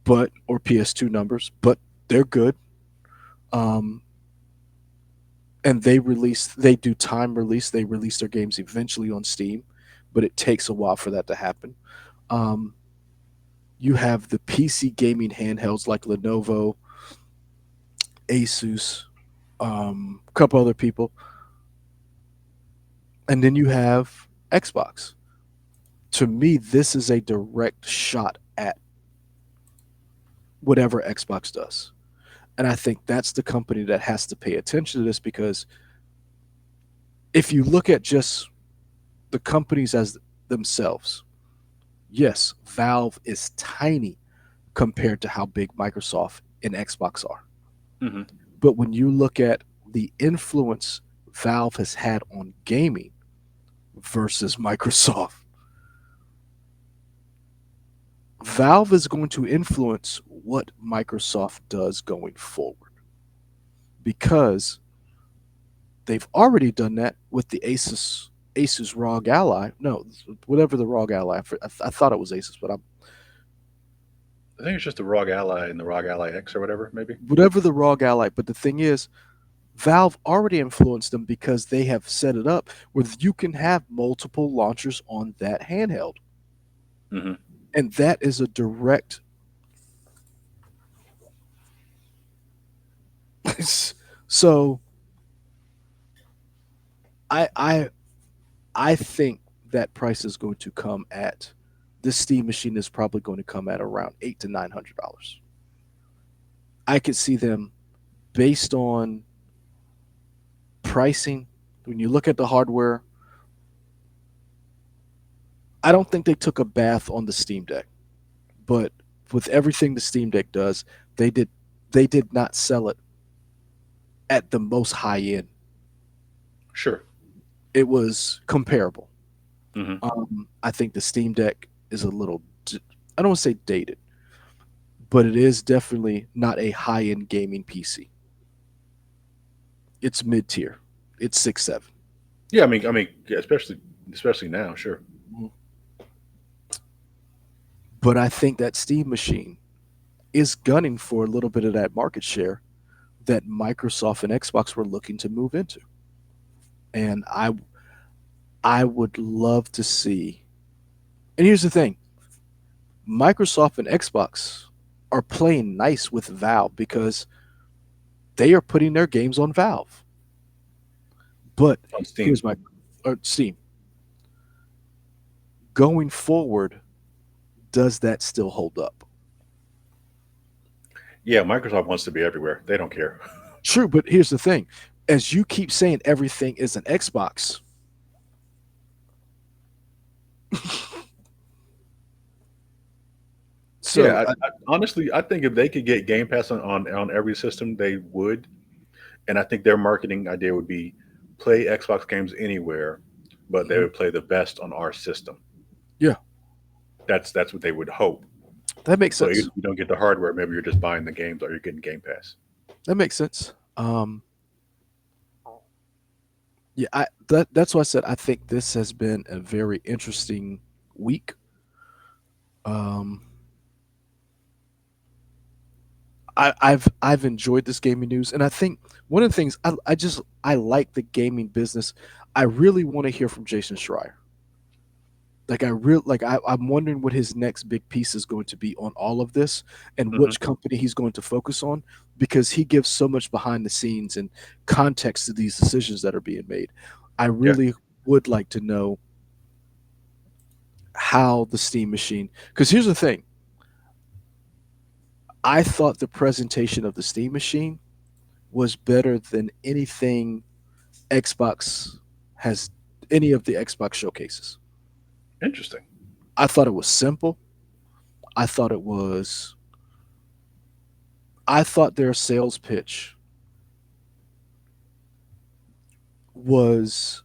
but or PS2 numbers, but they're good. Um, and they do time release. They release their games eventually on Steam, but it takes a while for that to happen. Um, you have the PC gaming handhelds like Lenovo, Asus, a couple other people, and then you have Xbox. To me, this is a direct shot at whatever Xbox does. And I think that's the company that has to pay attention to this because if you look at just the companies as themselves, yes, Valve is tiny compared to how big Microsoft and Xbox are. Hmm. But when you look at the influence Valve has had on gaming versus Microsoft, Valve is going to influence what Microsoft does going forward because they've already done that with the Asus ROG Ally. No, whatever the ROG Ally. I thought it was Asus, but I'm I think it's just the ROG Ally and the ROG Ally X or whatever, maybe. whatever the ROG Ally. But the thing is, Valve already influenced them because they have set it up where you can have multiple launchers on that handheld, Hmm. and that is a direct. So I I think that price is going to come at this Steam machine is probably going to come at around $800 to $900. I could see them based on pricing. When you look at the hardware, I don't think they took a bath on the Steam Deck, but with everything the Steam Deck does, they did they did not sell it at the most high end. Sure. It was comparable. Hmm. I think the Steam Deck is a little, I don't want to say dated, but it is definitely not a high end gaming PC. It's mid tier. It's 6 7. Yeah, I mean, yeah, especially now, sure. Mhm. But I think that Steam machine is gunning for a little bit of that market share that Microsoft and Xbox were looking to move into. And I would love to see. And here's the thing, Microsoft and Xbox are playing nice with Valve because they are putting their games on Valve. But On Steam. here's my Steam. Going forward, does that still hold up? Yeah, Microsoft wants to be everywhere. They don't care. True, but here's the thing. As you keep saying everything is an Xbox, so Yeah, honestly, I think if they could get Game Pass on every system, they would. And I think their marketing idea would be play Xbox games anywhere, but they mhm, would play the best on our system. yeah, That's what they would hope. that makes So even sense. if you don't get the hardware, maybe you're just buying the games or you're getting Game Pass. That makes sense. Yeah, that's why I said I think this has been a very interesting week. Um, I've enjoyed this gaming news, and I think one of the things I like the gaming business. I really want to hear from Jason Schreier. Like I'm wondering what his next big piece is going to be on all of this, and Hmm. which company he's going to focus on, because he gives so much behind the scenes and context to these decisions that are being made. I Yeah. really would like to know how the Steam machine. Because here's the thing, I thought the presentation of the Steam machine was better than anything Xbox has, any of the Xbox showcases. Interesting. I thought it was simple. I thought it was. I thought their sales pitch was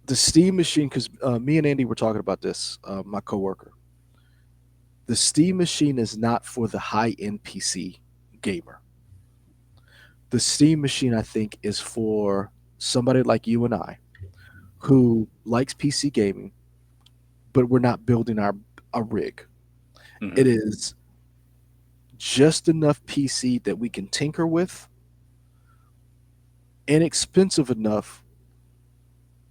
the Steam machine, because me and Andy were talking about this, my coworker. The Steam machine is not for the high end PC gamer. The Steam machine, I think, is for somebody like you and I who likes PC gaming, but we're not building our a rig. Hmm. It is just enough PC that we can tinker with, inexpensive enough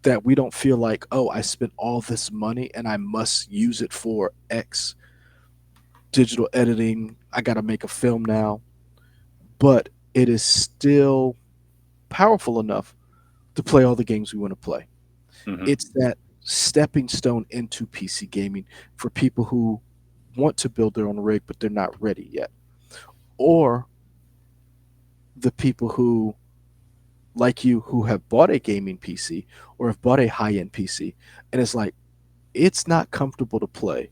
that we don't feel like, oh, I spent all this money and I must use it for X digital editing. I got to make a film now. But it is still powerful enough to play all the games we want to play. Hmm. It's that stepping stone into PC gaming for people who want to build their own rig, but they're not ready yet. Or the people who, like you, who have bought a gaming PC or have bought a high end PC, and it's like, it's not comfortable to play.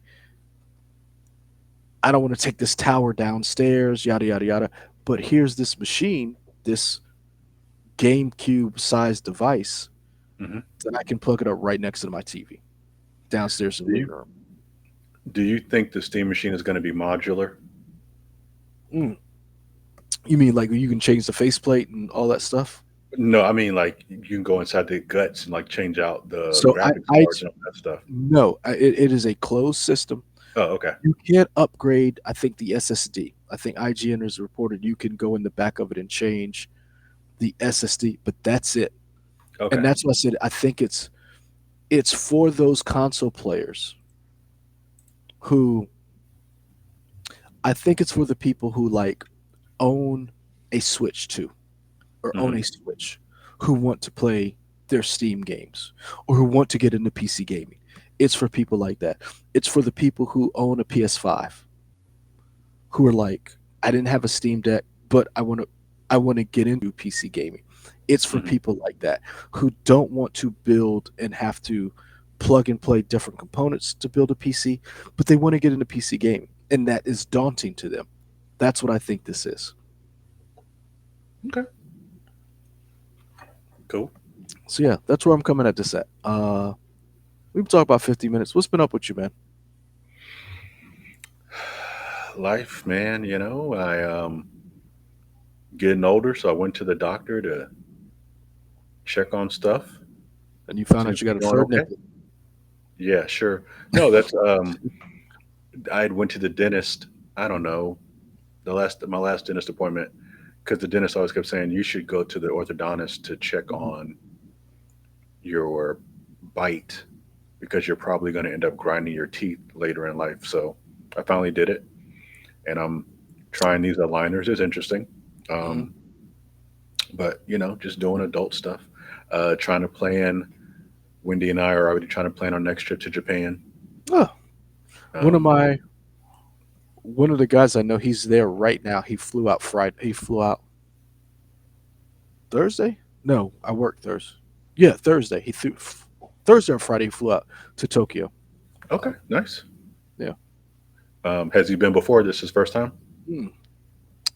I don't want to take this tower downstairs, yada, yada, yada. But here's this machine, this GameCube sized device Hmm. that I can plug it up right next to my TV downstairs in Do the you living room. do you think the Steam machine is going to be modular? Mm. You mean like you can change the faceplate and all that stuff? No, I mean like you can go inside the guts and like change out the So graphics I cards and all that stuff. no, it is a closed system. Oh, okay. You can't upgrade, I think, the SSD. I think IGN has reported you can go in the back of it and change the SSD, but that's it. And Okay. that's why I said I think it's for those console players who, I think it's for the people who like own a Switch too, or own Hmm. a Switch, who want to play their Steam games or who want to get into PC gaming. It's for people like that. It's for the people who own a PS5, who are like, I didn't have a Steam Deck, but I want to get into PC gaming. It's for Hmm. people like that who don't want to build and have to plug and play different components to build a PC, but they want to get into PC gaming, and that is daunting to them. That's what I think this is. Okay. Cool. So yeah, that's where I'm coming at this at. We've talked about 50 minutes. What's been up with you, man? Life, man. I getting older, so I went to the doctor to check on stuff. And you found Seems out to you be got a going third okay. nipple. Yeah, sure. No, that's I went to the dentist. I don't know the last my last dentist appointment because the dentist always kept saying you should go to the orthodontist to check Mhm. on your bite because you're probably going to end up grinding your teeth later in life. So I finally did it, and I'm trying these aligners. It's interesting, Mhm. um, but just doing adult stuff. Trying to plan. Wendy and I are already trying to plan our next trip to Japan. Oh, one of Um, my one of the guys I know, he's there right now. He flew out Friday. He flew out Thursday. No, I work Thursday. Yeah, Thursday. He flew Thursday or Friday. He flew out to Tokyo. okay, nice. Yeah. Has he been before? This his first time? Mm.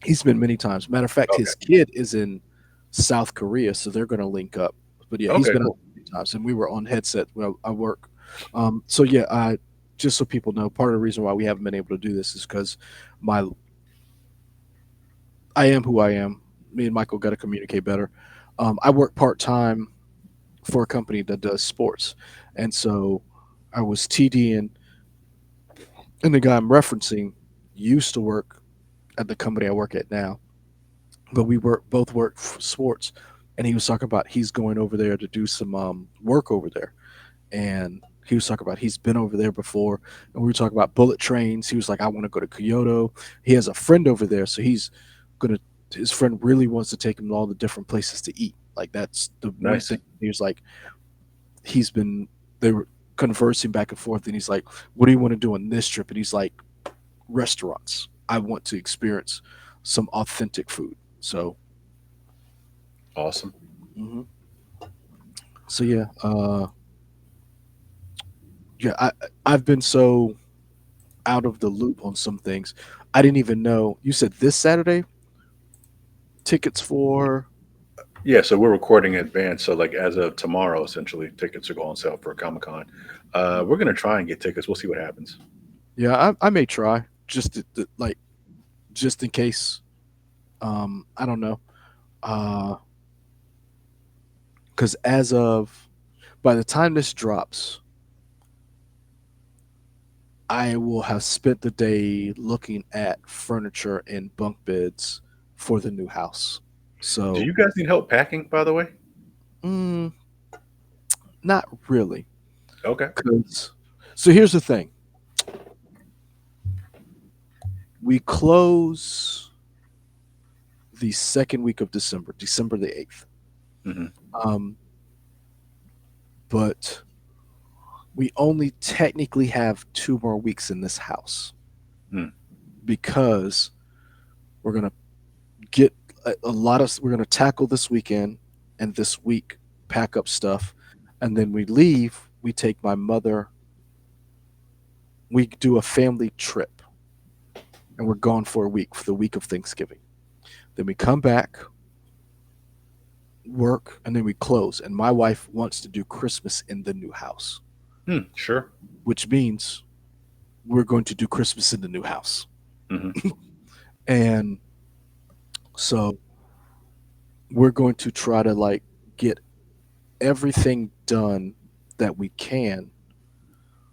He's been many times. Matter of fact, Okay. his kid is in South Korea, so they're going to link up. But yeah, he's Okay, been out cool. many times, and we were on headset when I work. So yeah, I just so people know, part of the reason why we haven't been able to do this is because my I am who I am. Me and Michael got to communicate better. I work part time for a company that does sports, and so I was TDing, and the guy I'm referencing used to work at the company I work at now, but we both work for sports, and he was talking about he's going over there to do some work over there, and he was talking about he's been over there before, and we were talking about bullet trains. He was like, I want to go to Kyoto. He has a friend over there, so he's gonna. His friend really wants to take him to all the different places to eat. Like that's the one Nice. thing. He was like, he's been. They were conversing back and forth, and he's like, "What do you want to do on this trip?" And he's like, "Restaurants. I want to experience some authentic food." So, Awesome. mhm. So yeah, yeah. I've been so out of the loop on some things. I didn't even know. You said this Saturday tickets for. Yeah, so we're recording in advance. So like as of tomorrow, essentially, tickets are going on sale for Comic Con. We're gonna try and get tickets. We'll see what happens. Yeah, I may try just like just in case. I don't know. Because as of by the time this drops, I will have spent the day looking at furniture and bunk beds for the new house. Do So, you guys need help packing, by the way? mm, not really. Okay. 'Cause- so here's the thing: we close the second week of December, December the 8th. Hmm. Um, but we only technically have 2 more weeks in this house Hmm. because we're gonna get a lot of we're gonna tackle this weekend and this week, pack up stuff, and then we leave. We take my mother. We do a family trip, and we're gone for a week for the week of Thanksgiving. Then we come back, work, and then we close. And my wife wants to do Christmas in the new house, Hmm. Sure. which means we're going to do Christmas in the new house. Hmm. And so we're going to try to like get everything done that we can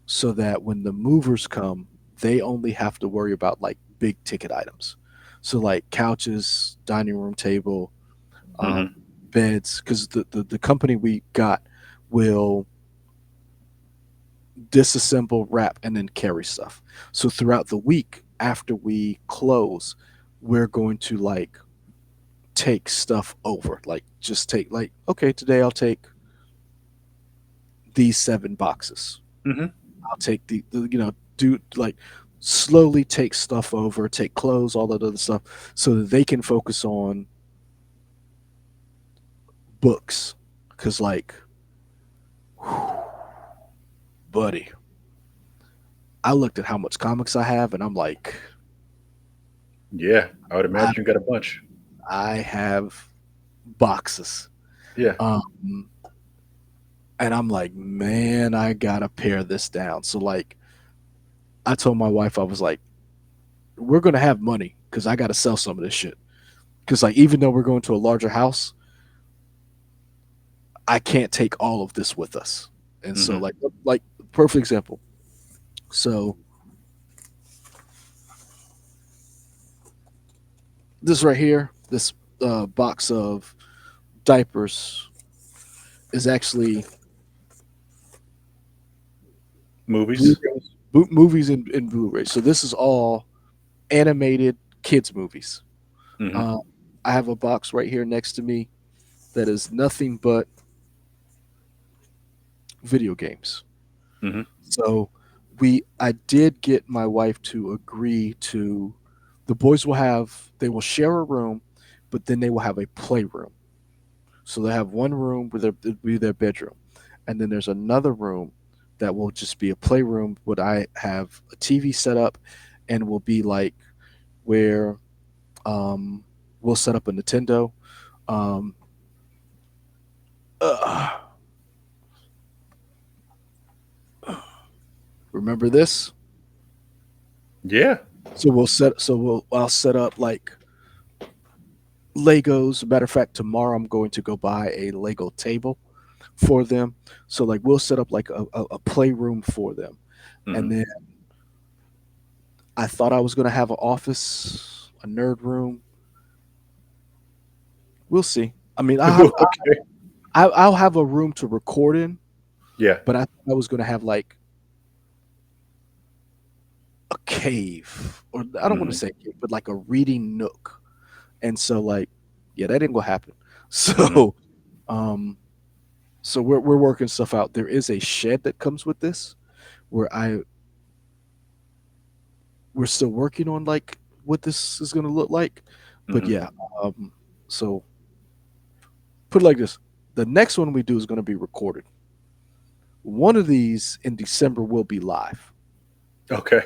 so that when the movers come, they only have to worry about like big ticket items. So like couches, dining room table, um, Hmm. beds, because the company we got will disassemble, wrap, and then carry stuff. So throughout the week after we close, we're going to like take stuff over. Like just take like, okay, today I'll take these 7 boxes. Hmm. I'll take do like slowly take stuff over, take clothes, all that other stuff, so that they can focus on books. Cause like, buddy, I looked at how much comics I have, and I'm like, Yeah, I would I imagine you got a bunch. I have boxes. Yeah. Um, and I'm like, man, I gotta pare this down. So like, I told my wife, I was like, we're gonna have money because I got to sell some of this shit. Because like even though we're going to a larger house, I can't take all of this with us. And so Hmm. like perfect example. So this right here, this box of diapers is actually Movies. Blu-rays, movies and Blu-rays. So this is all animated kids movies. Hmm. Uh, I have a box right here next to me that is nothing but video games. Hmm. So I did get my wife to agree to the boys they will share a room, but then they will have a playroom. So they have one room where it'll be their bedroom, and then there's another room that will just be a playroom. Would I have a TV set up, and will be like where um, we'll set up a Nintendo. Um, uh, remember this? Yeah. I'll set up like Legos. Matter of fact, tomorrow I'm going to go buy a Lego table for them. So like we'll set up like a playroom for them, and Hmm. then I thought I was going to have an office, a nerd room. We'll see. I mean, Okay. I'll have a room to record in, Yeah. but I thought I was going to have like a cave, or I don't want to Hmm. say cave, but like a reading nook. And so like, yeah, that didn't go happen. Hmm. So um, so we're working stuff out. There is a shed that comes with this where I we're still working on like what this is going to look like. But Hmm. yeah, um, so put it like this: the next one we do is going to be recorded. One of these in December will be live. Okay.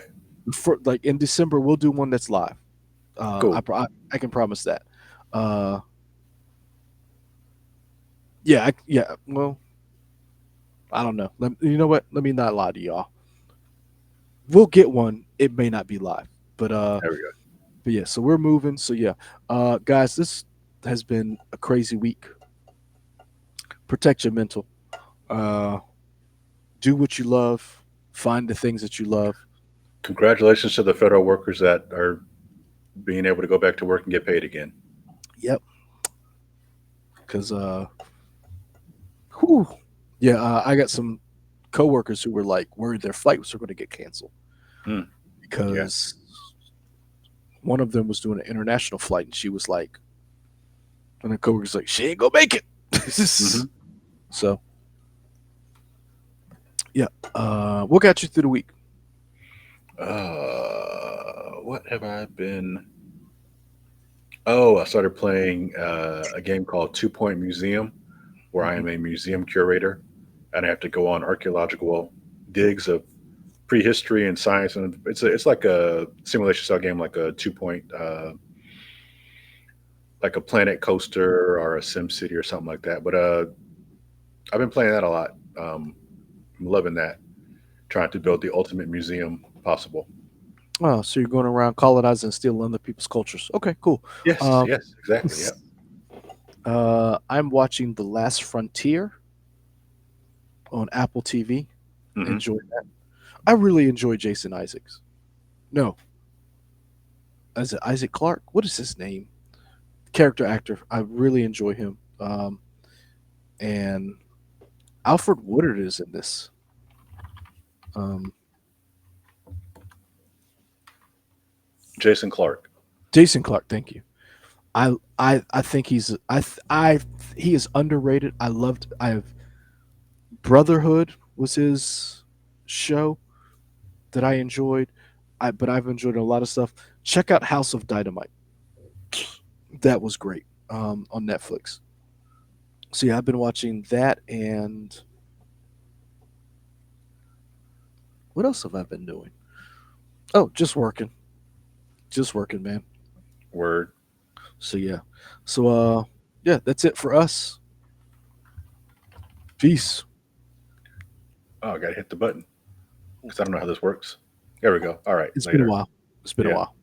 For like in December, we'll do one that's live. Cool. I can promise that. Uh, yeah. Well, I don't know. You know what? Let me not lie to y'all. We'll get one. It may not be live, but There we go. yeah. So we're moving. So yeah, guys, this has been a crazy week. Protect your mental. Uh, do what you love. Find the things that you love. Congratulations to the federal workers that are being able to go back to work and get paid again. Yep. Because whew, yeah, I got some coworkers who were like worried their flights were going to get canceled Hmm. Yeah. because one of them was doing an international flight and she was like, and the coworker's like, she ain't gonna make it. Hmm. So yeah, what got you through the week? What have I been? Oh, I started playing a game called Two Point Museum, where I Hmm. am a museum curator, and I have to go on archaeological digs of prehistory and science, and it's like a simulation style game, like a 2 Point, like a Planet Coaster or a Sim City or something like that. But I've been playing that a lot. I'm loving that, trying to build the ultimate museum possible. Oh, so you're going around colonizing and stealing other people's cultures. Okay, cool. Yes, Um, yes, exactly. Yeah. I'm watching The Last Frontier on Apple TV. Hmm. Enjoy that. I really enjoy Jason Isaacs. No, is it Isaac Clark? What is his name? Character actor. I really enjoy him. And Alfred Woodard is in this. Um, Jason Clark. Jason Clark. Thank you. I think he is underrated. I loved. I've Brotherhood was his show that I enjoyed. But I've enjoyed a lot of stuff. Check out House of Dynamite. That was great on Netflix. So yeah, I've been watching that, and what else have I been doing? Oh, just working, man. Word. So yeah, so yeah, that's it for us. Peace. Oh, I gotta hit the button because I don't know how this works. There we go. All right, It's been a later. while. It's been a Yeah. while.